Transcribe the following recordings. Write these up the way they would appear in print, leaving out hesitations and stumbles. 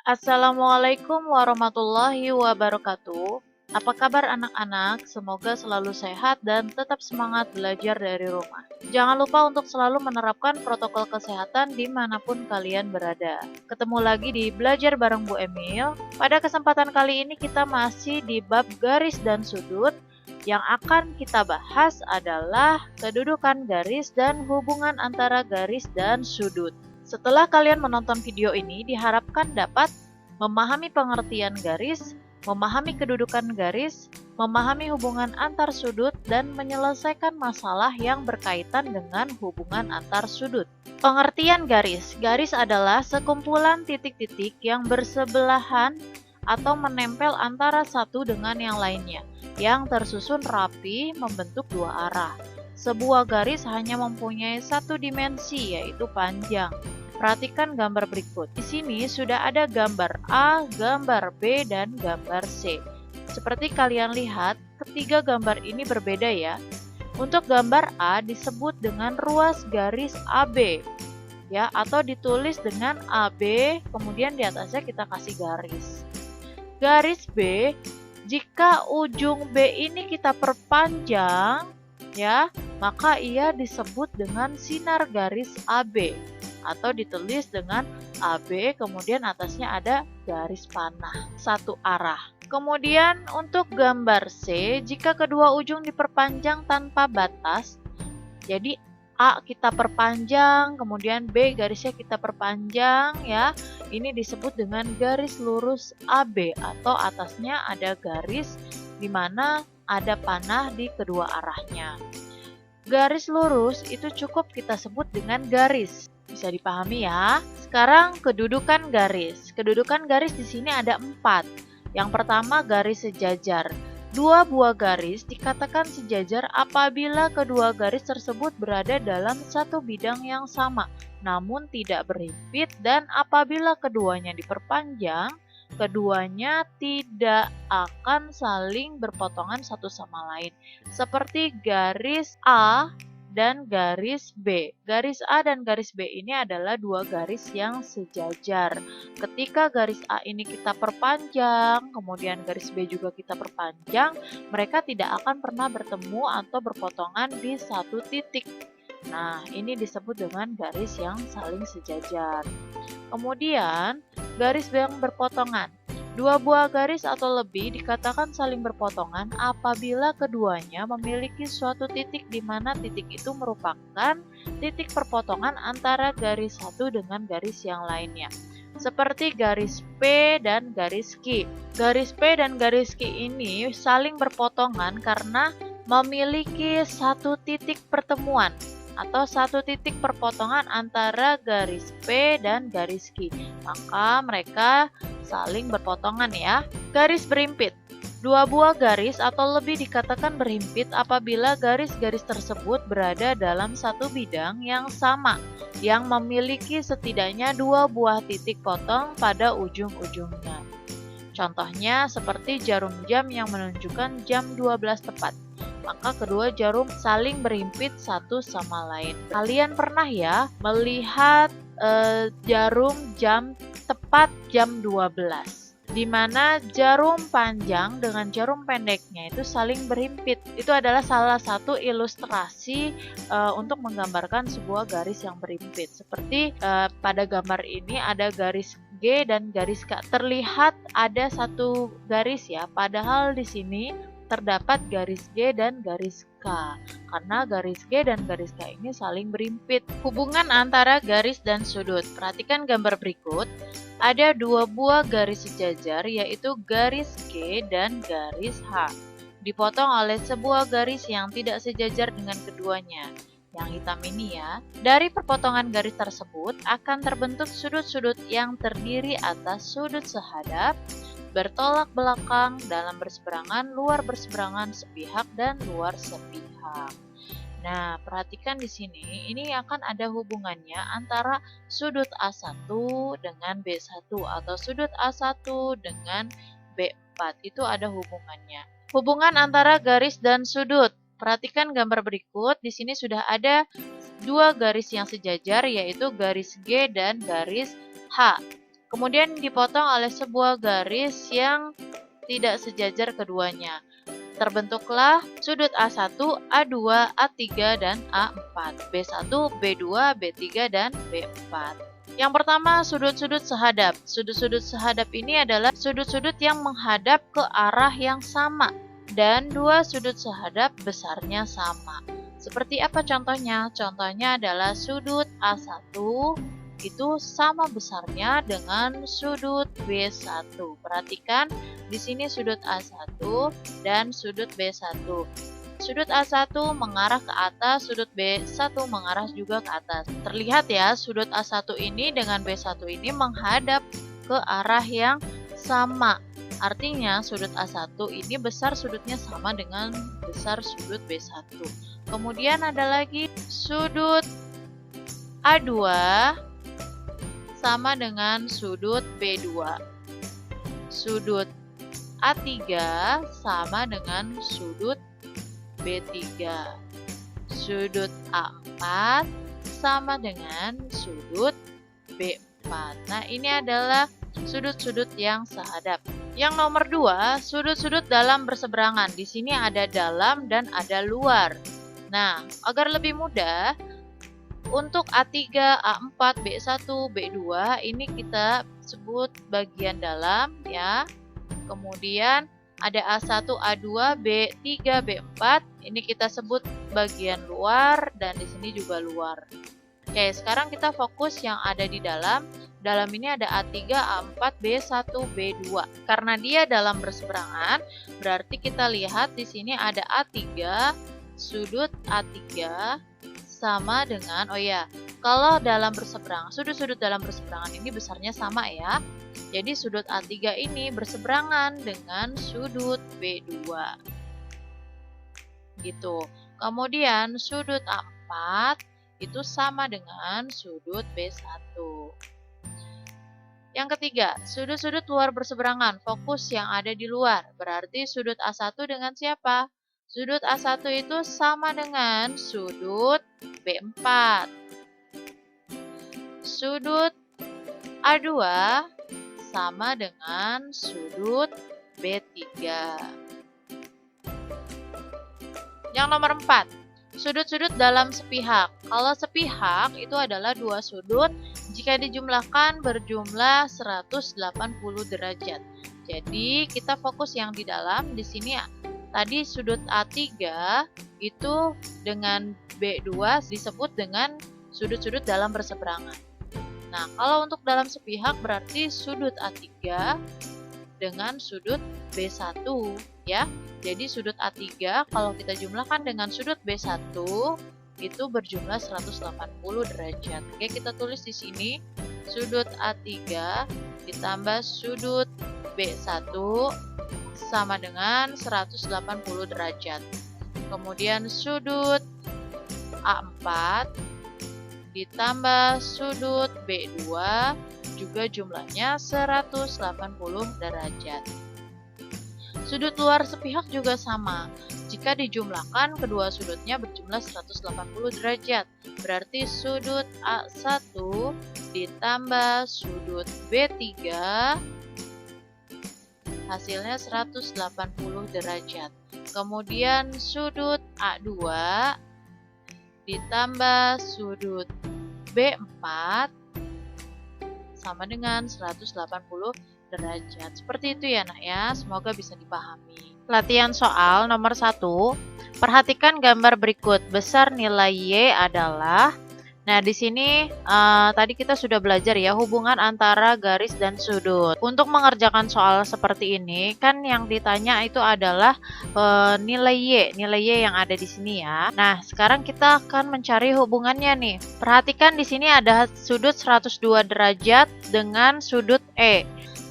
Assalamualaikum warahmatullahi wabarakatuh. Apa kabar anak-anak? Semoga selalu sehat dan tetap semangat belajar dari rumah. Jangan lupa untuk selalu menerapkan protokol kesehatan dimanapun kalian berada. Ketemu lagi di Belajar bareng Bu Emil. Pada kesempatan kali ini kita masih di bab garis dan sudut. Yang akan kita bahas adalah kedudukan garis dan hubungan antara garis dan sudut. Setelah kalian menonton video ini, diharapkan dapat memahami pengertian garis, memahami kedudukan garis, memahami hubungan antar sudut, dan menyelesaikan masalah yang berkaitan dengan hubungan antar sudut. Pengertian garis. Garis adalah sekumpulan titik-titik yang bersebelahan atau menempel antara satu dengan yang lainnya, yang tersusun rapi membentuk dua arah. Sebuah garis hanya mempunyai satu dimensi, yaitu panjang. Perhatikan gambar berikut. Di sini sudah ada gambar A, gambar B, dan gambar C. Seperti kalian lihat, ketiga gambar ini berbeda ya. Untuk gambar A disebut dengan ruas garis AB, ya, atau ditulis dengan AB, kemudian di atasnya kita kasih garis. Garis B, jika ujung B ini kita perpanjang, ya, maka ia disebut dengan sinar garis AB atau ditulis dengan AB, kemudian atasnya ada garis panah satu arah. Kemudian untuk gambar C, jika kedua ujung diperpanjang tanpa batas, jadi A kita perpanjang, kemudian B garisnya kita perpanjang, ya. Ini disebut dengan garis lurus AB atau atasnya ada garis di mana ada panah di kedua arahnya. Garis lurus itu cukup kita sebut dengan garis. Bisa dipahami ya. Sekarang kedudukan garis. Kedudukan garis di sini ada 4. Yang pertama garis sejajar. Dua buah garis dikatakan sejajar apabila kedua garis tersebut berada dalam satu bidang yang sama, namun tidak berhimpit, dan apabila keduanya diperpanjang, keduanya tidak akan saling berpotongan satu sama lain. Seperti garis A dan garis B. Garis A dan garis B ini adalah dua garis yang sejajar. Ketika garis A ini kita perpanjang, kemudian garis B juga kita perpanjang, mereka tidak akan pernah bertemu atau berpotongan di satu titik. Nah, ini disebut dengan garis yang saling sejajar. Kemudian, garis yang berpotongan. Dua buah garis atau lebih dikatakan saling berpotongan apabila keduanya memiliki suatu titik di mana titik itu merupakan titik perpotongan antara garis satu dengan garis yang lainnya. Seperti garis P dan garis Q. Garis P dan garis Q ini saling berpotongan karena memiliki satu titik pertemuan atau satu titik perpotongan antara garis P dan garis Q. Maka mereka saling berpotongan ya. Garis berhimpit. Dua buah garis atau lebih dikatakan berhimpit apabila garis-garis tersebut berada dalam satu bidang yang sama, yang memiliki setidaknya dua buah titik potong pada ujung-ujungnya. Contohnya seperti jarum jam yang menunjukkan jam 12 tepat. Maka kedua jarum saling berhimpit satu sama lain. Kalian pernah ya melihat jarum jam tepat jam 12, di mana jarum panjang dengan jarum pendeknya itu saling berhimpit. Itu adalah salah satu ilustrasi untuk menggambarkan sebuah garis yang berhimpit. Seperti pada gambar ini ada garis G dan garis K. Terlihat ada satu garis ya, padahal di sini terdapat garis G dan garis K. Karena garis G dan garis K ini saling berhimpit. Hubungan antara garis dan sudut. Perhatikan gambar berikut. Ada dua buah garis sejajar, yaitu garis G dan garis H. Dipotong oleh sebuah garis yang tidak sejajar dengan keduanya. Yang hitam ini ya. Dari perpotongan garis tersebut akan terbentuk sudut-sudut yang terdiri atas sudut sehadap, bertolak belakang, dalam berseberangan, luar berseberangan, sepihak, dan luar sepihak. Nah, perhatikan di sini, ini akan ada hubungannya antara sudut A1 dengan B1 atau sudut A1 dengan B4. Itu ada hubungannya. Hubungan antara garis dan sudut. Perhatikan gambar berikut. Di sini sudah ada dua garis yang sejajar, yaitu garis G dan garis H. Kemudian dipotong oleh sebuah garis yang tidak sejajar keduanya. Terbentuklah sudut A1, A2, A3, dan A4, B1, B2, B3, dan B4. Yang pertama, sudut-sudut sehadap. Sudut-sudut sehadap ini adalah sudut-sudut yang menghadap ke arah yang sama dan dua sudut sehadap besarnya sama. Seperti apa contohnya? Contohnya adalah sudut A1 itu sama besarnya dengan sudut B1. Perhatikan di sini sudut A1 dan sudut B1. Sudut A1 mengarah ke atas, sudut B1 mengarah juga ke atas. Terlihat ya, sudut A1 ini dengan B1 ini menghadap ke arah yang sama. Artinya sudut A1 ini besar sudutnya sama dengan besar sudut B1. Kemudian ada lagi sudut A2 sama dengan sudut B2. Sudut A3 sama dengan sudut B3. Sudut A4 sama dengan sudut B4. Nah, ini adalah sudut-sudut yang sehadap. Yang nomor 2, sudut-sudut dalam berseberangan. Di sini ada dalam dan ada luar. Nah, agar lebih mudah, untuk A3, A4, B1, B2 ini kita sebut bagian dalam ya. Kemudian ada A1, A2, B3, B4. Ini kita sebut bagian luar dan di sini juga luar. Oke, sekarang kita fokus yang ada di dalam. Dalam ini ada A3, A4, B1, B2. Karena dia dalam berseberangan, berarti kita lihat di sini ada A3, sudut A3 sama dengan, kalau dalam berseberangan, sudut-sudut dalam berseberangan ini besarnya sama ya. Jadi sudut A3 ini berseberangan dengan sudut B2. Gitu. Kemudian sudut A4 itu sama dengan sudut B1. Yang ketiga, sudut-sudut luar berseberangan, fokus yang ada di luar. Berarti sudut A1 dengan siapa? Sudut A1 itu sama dengan sudut B4. Sudut A2 sama dengan sudut B3. Yang nomor 4, sudut-sudut dalam sepihak. Kalau sepihak itu adalah dua sudut jika dijumlahkan berjumlah 180 derajat. Jadi kita fokus yang di dalam. Di sini tadi sudut A3 itu dengan B2 disebut dengan sudut-sudut dalam berseberangan. Nah, kalau untuk dalam sepihak berarti sudut A3 dengan sudut B1 ya. Jadi sudut A3 kalau kita jumlahkan dengan sudut B1 itu berjumlah 180 derajat. Oke, kita tulis di sini sudut A3 ditambah sudut B1 sama dengan 180 derajat. Kemudian sudut A4 ditambah sudut B2 juga jumlahnya 180 derajat. Sudut luar sepihak juga sama. Jika dijumlahkan kedua sudutnya berjumlah 180 derajat. Berarti sudut A1 ditambah sudut B3 hasilnya 180 derajat. Kemudian sudut A2 ditambah sudut B4 sama dengan 180 derajat. Seperti itu ya nak ya, semoga bisa dipahami. Latihan soal nomor 1. Perhatikan gambar berikut. Besar nilai Y adalah, nah di sini tadi kita sudah belajar ya hubungan antara garis dan sudut. Untuk mengerjakan soal seperti ini kan yang ditanya itu adalah nilai Y yang ada di sini ya. Nah, sekarang kita akan mencari hubungannya nih. Perhatikan di sini ada sudut 102 derajat dengan sudut E.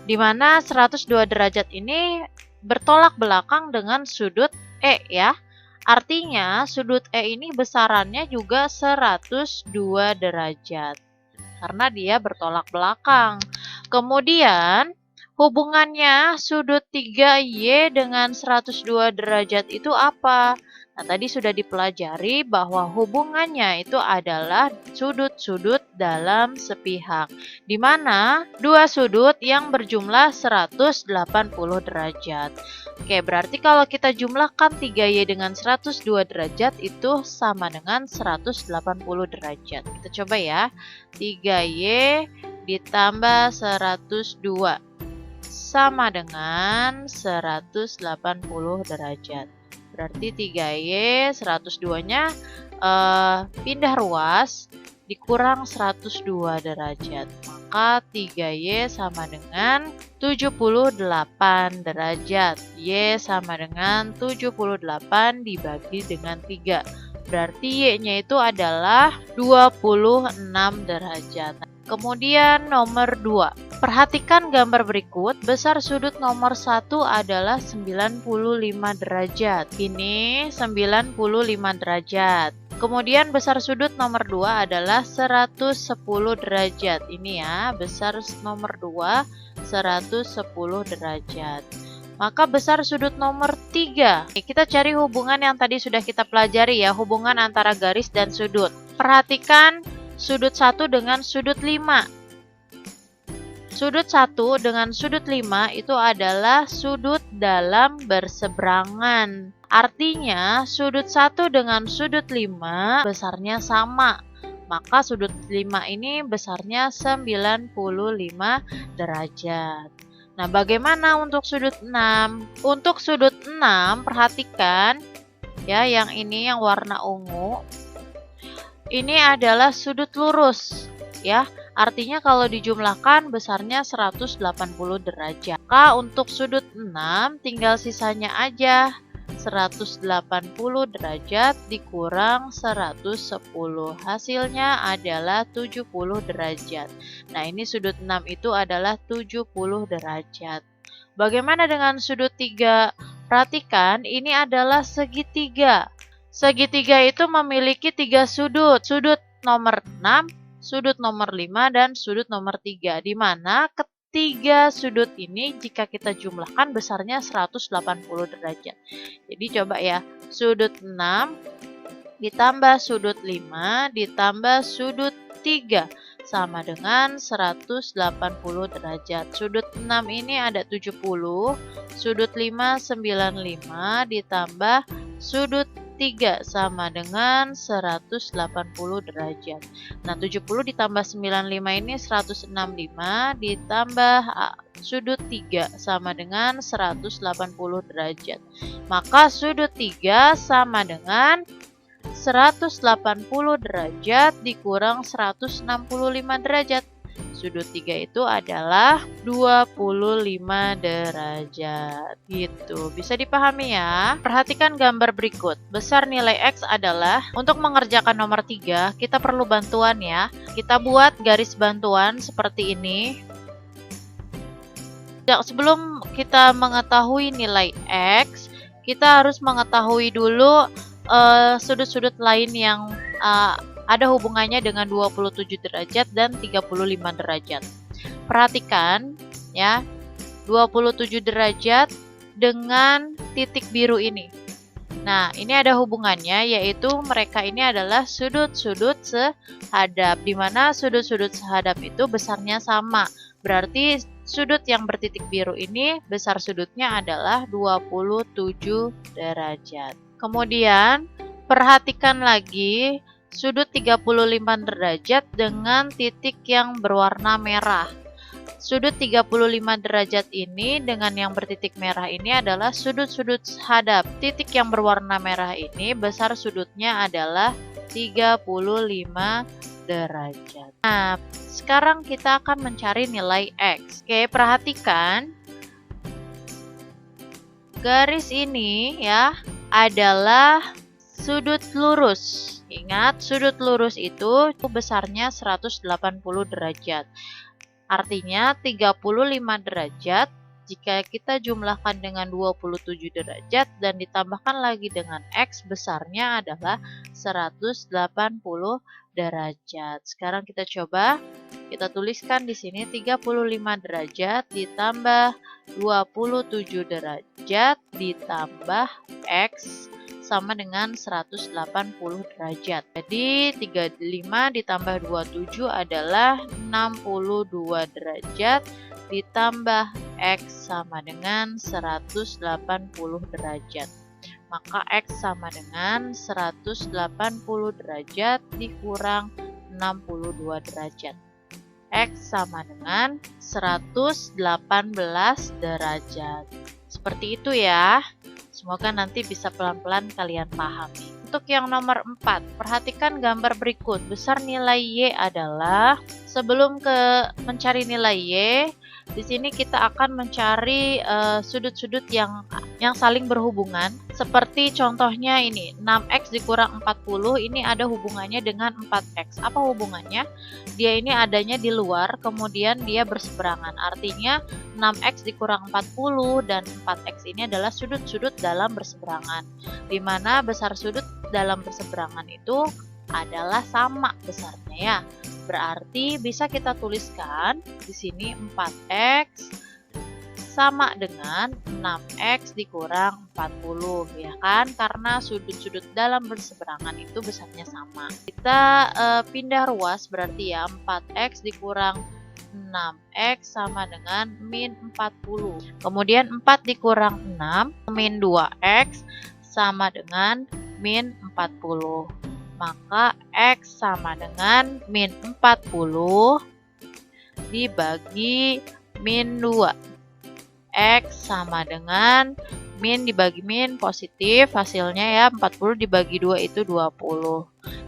Di mana 102 derajat ini bertolak belakang dengan sudut E ya. Artinya sudut E ini besarannya juga 102 derajat. Karena dia bertolak belakang. Kemudian Hubungannya sudut 3Y dengan 102 derajat itu apa? Nah, tadi sudah dipelajari bahwa hubungannya itu adalah sudut-sudut dalam sepihak, di mana dua sudut yang berjumlah 180 derajat. Oke, berarti kalau kita jumlahkan 3Y dengan 102 derajat itu sama dengan 180 derajat. Kita coba ya. 3Y ditambah 102 sama dengan 180 derajat. Berarti 3Y 102-nya pindah ruas dikurang 102 derajat. Maka 3Y sama dengan 78 derajat. Y sama dengan 78 dibagi dengan 3. Berarti Y-nya itu adalah 26 derajat. Kemudian nomor 2. Perhatikan gambar berikut. Besar sudut nomor 1 adalah 95 derajat. Ini 95 derajat. Kemudian besar sudut nomor 2 adalah 110 derajat. Ini ya, besar nomor 2 110 derajat. Maka besar sudut nomor 3. Kita cari hubungan yang tadi sudah kita pelajari ya, hubungan antara garis dan sudut. Perhatikan sudut 1 dengan sudut 5. Sudut 1 dengan sudut 5 itu adalah sudut dalam berseberangan. Artinya sudut 1 dengan sudut 5 besarnya sama. Maka sudut 5 ini besarnya 95 derajat. Nah, bagaimana untuk sudut 6? Untuk sudut 6, perhatikan ya, yang ini yang warna ungu. Ini adalah sudut lurus ya. Artinya kalau dijumlahkan besarnya 180 derajat. Maka untuk sudut 6 tinggal sisanya aja. 180 derajat dikurang 110. Hasilnya adalah 70 derajat. Nah, ini sudut 6 itu adalah 70 derajat. Bagaimana dengan sudut 3? Perhatikan, ini adalah segitiga. Segitiga itu memiliki 3 sudut. Sudut nomor 6, sudut nomor 5, dan sudut nomor 3. Di mana ketiga sudut ini jika kita jumlahkan besarnya 180 derajat. Jadi coba ya, sudut 6 ditambah sudut 5 ditambah sudut 3 sama dengan 180 derajat. Sudut 6 ini ada 70, sudut 5 95 ditambah sudut 3 sama dengan 180 derajat. Nah, 70 ditambah 95 ini 165 ditambah sudut 3 sama dengan 180 derajat. Maka sudut 3 sama dengan 180 derajat dikurang 165 derajat. Sudut 3 itu adalah 25 derajat. Gitu. Bisa dipahami ya? Perhatikan gambar berikut. Besar nilai X adalah, untuk mengerjakan nomor 3, kita perlu bantuan ya. Kita buat garis bantuan seperti ini. Sebelum kita mengetahui nilai X, kita harus mengetahui dulu sudut-sudut lain yang ada hubungannya dengan 27 derajat dan 35 derajat. Perhatikan ya, 27 derajat dengan titik biru ini. Nah, ini ada hubungannya, yaitu mereka ini adalah sudut-sudut sehadap, di mana sudut-sudut sehadap itu besarnya sama. Berarti sudut yang bertitik biru ini besar sudutnya adalah 27 derajat. Kemudian perhatikan lagi sudut 35 derajat dengan titik yang berwarna merah. Sudut 35 derajat ini dengan yang bertitik merah ini adalah sudut-sudut hadap. Titik yang berwarna merah ini besar sudutnya adalah 35 derajat. Nah, sekarang kita akan mencari nilai X. Oke, perhatikan. Garis ini ya adalah sudut lurus. Ingat, sudut lurus itu besarnya 180 derajat. Artinya 35 derajat jika kita jumlahkan dengan 27 derajat dan ditambahkan lagi dengan X besarnya adalah 180 derajat. Sekarang kita coba Kita tuliskan di sini 35 derajat ditambah 27 derajat ditambah X sama dengan 180 derajat. Jadi 35 ditambah 27 adalah 62 derajat ditambah X sama dengan 180 derajat. Maka X sama dengan 180 derajat dikurang 62 derajat. X sama dengan 118 derajat. Seperti itu ya. Semoga nanti bisa pelan-pelan kalian pahami. Untuk yang nomor 4, perhatikan gambar berikut. Besar nilai Y adalah, sebelum mencari nilai Y, di sini kita akan mencari sudut-sudut yang saling berhubungan. Seperti contohnya ini, 6X dikurang 40, ini ada hubungannya dengan 4X. Apa hubungannya? Dia ini adanya di luar, kemudian dia berseberangan. Artinya 6X dikurang 40 dan 4X ini adalah sudut-sudut dalam berseberangan. Di mana besar sudut dalam berseberangan itu adalah sama besarnya ya. Berarti bisa kita tuliskan di sini 4X sama dengan 6X dikurang 40 ya kan, karena sudut-sudut dalam berseberangan itu besarnya sama. Kita pindah ruas berarti ya, 4X dikurang 6X sama dengan min 40. Kemudian 4 dikurang 6 min 2X sama dengan min 40. Maka X sama dengan min 40 dibagi min 2. X sama dengan min dibagi min positif, hasilnya ya 40 dibagi 2 itu 20.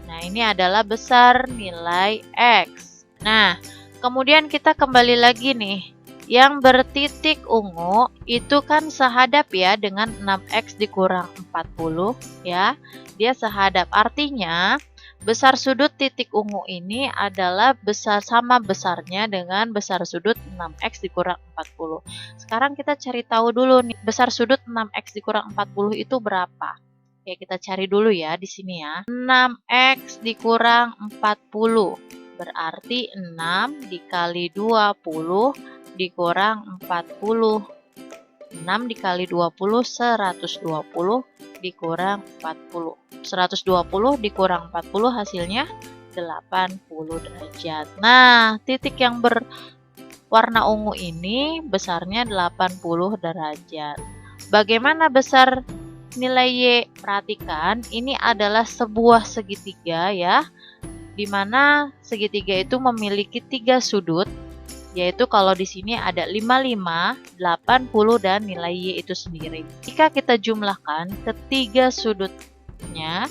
Nah, ini adalah besar nilai X. Nah, kemudian kita kembali lagi nih. Yang bertitik ungu itu kan sehadap ya dengan 6X dikurang 40 ya. Dia sehadap, artinya besar sudut titik ungu ini adalah sama besarnya dengan besar sudut 6X dikurang 40. Sekarang kita cari tahu dulu nih, besar sudut 6X dikurang 40 itu berapa? Ya, kita cari dulu ya di sini ya. 6X dikurang 40 berarti 6 dikali 20 dikurang 40. 6 dikali 20 120 dikurang 40. 120 dikurang 40 hasilnya 80 derajat. Nah, titik yang berwarna ungu ini besarnya 80 derajat. Bagaimana besar nilai Y? Perhatikan, ini adalah sebuah segitiga ya, di mana segitiga itu memiliki 3 sudut. Yaitu kalau di sini ada 55, 80, dan nilai Y itu sendiri. Jika kita jumlahkan, ketiga sudutnya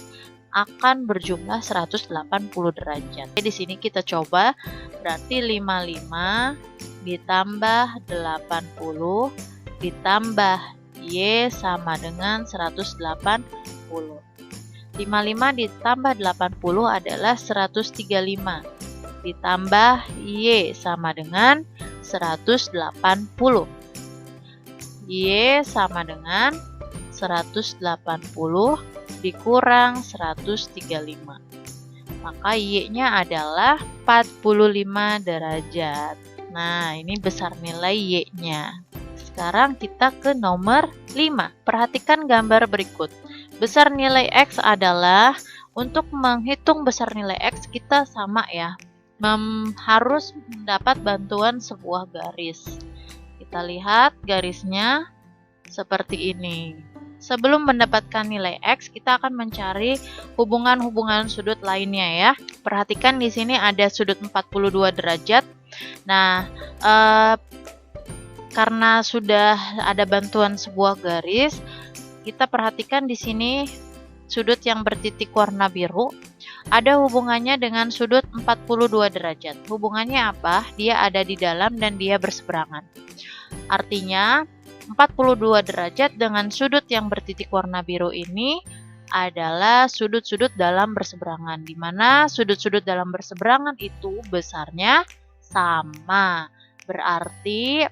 akan berjumlah 180 derajat. Di sini kita coba, berarti 55 ditambah 80 ditambah Y sama dengan 180. 55 ditambah 80 adalah 135. Ditambah Y sama dengan 180. Y sama dengan 180 dikurang 135. Maka Y-nya adalah 45 derajat. Nah, ini besar nilai Y-nya. Sekarang kita ke nomor 5. Perhatikan gambar berikut. Besar nilai X adalah, untuk menghitung besar nilai X kita sama ya, harus mendapat bantuan sebuah garis. Kita lihat garisnya seperti ini. Sebelum mendapatkan nilai X, kita akan mencari hubungan-hubungan sudut lainnya ya. Perhatikan di sini ada sudut 42 derajat. Nah, karena sudah ada bantuan sebuah garis, kita perhatikan di sini sudut yang bertitik warna biru ada hubungannya dengan sudut 42 derajat. Hubungannya apa? Dia ada di dalam dan dia berseberangan. Artinya 42 derajat dengan sudut yang bertitik warna biru ini adalah sudut-sudut dalam berseberangan, di mana sudut-sudut dalam berseberangan itu besarnya sama. Berarti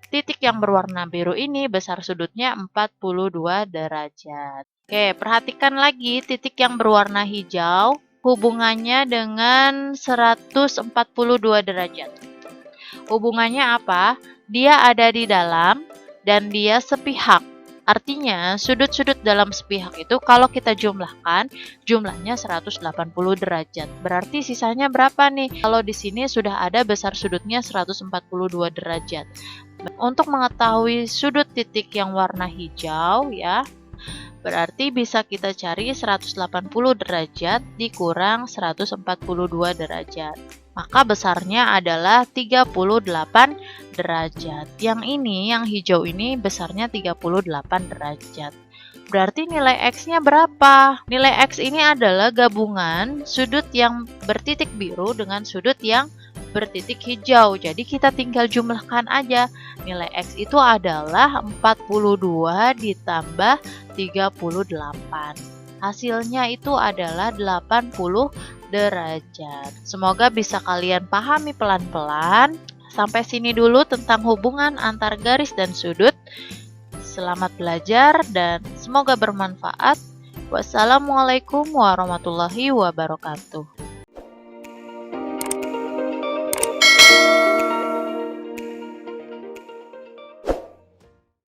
titik yang berwarna biru ini besar sudutnya 42 derajat. Oke, perhatikan lagi titik yang berwarna hijau. hubungannya dengan 142 derajat. Hubungannya apa? Dia ada di dalam dan dia sepihak. Artinya, sudut-sudut dalam sepihak itu kalau kita jumlahkan, jumlahnya 180 derajat. Berarti sisanya berapa nih? Kalau di sini sudah ada besar sudutnya 142 derajat. Untuk mengetahui sudut titik yang warna hijau ya, berarti bisa kita cari 180 derajat dikurang 142 derajat. Maka besarnya adalah 38 derajat. Yang ini, yang hijau ini besarnya 38 derajat. Berarti nilai X-nya berapa? Nilai X ini adalah gabungan sudut yang bertitik biru dengan sudut yang bertitik hijau. Jadi kita tinggal jumlahkan aja. Nilai X itu adalah 42 ditambah 38. Hasilnya itu adalah 80 derajat. Semoga bisa kalian pahami pelan-pelan. Sampai sini dulu tentang hubungan antar garis dan sudut. Selamat belajar dan semoga bermanfaat. Wassalamualaikum warahmatullahi wabarakatuh.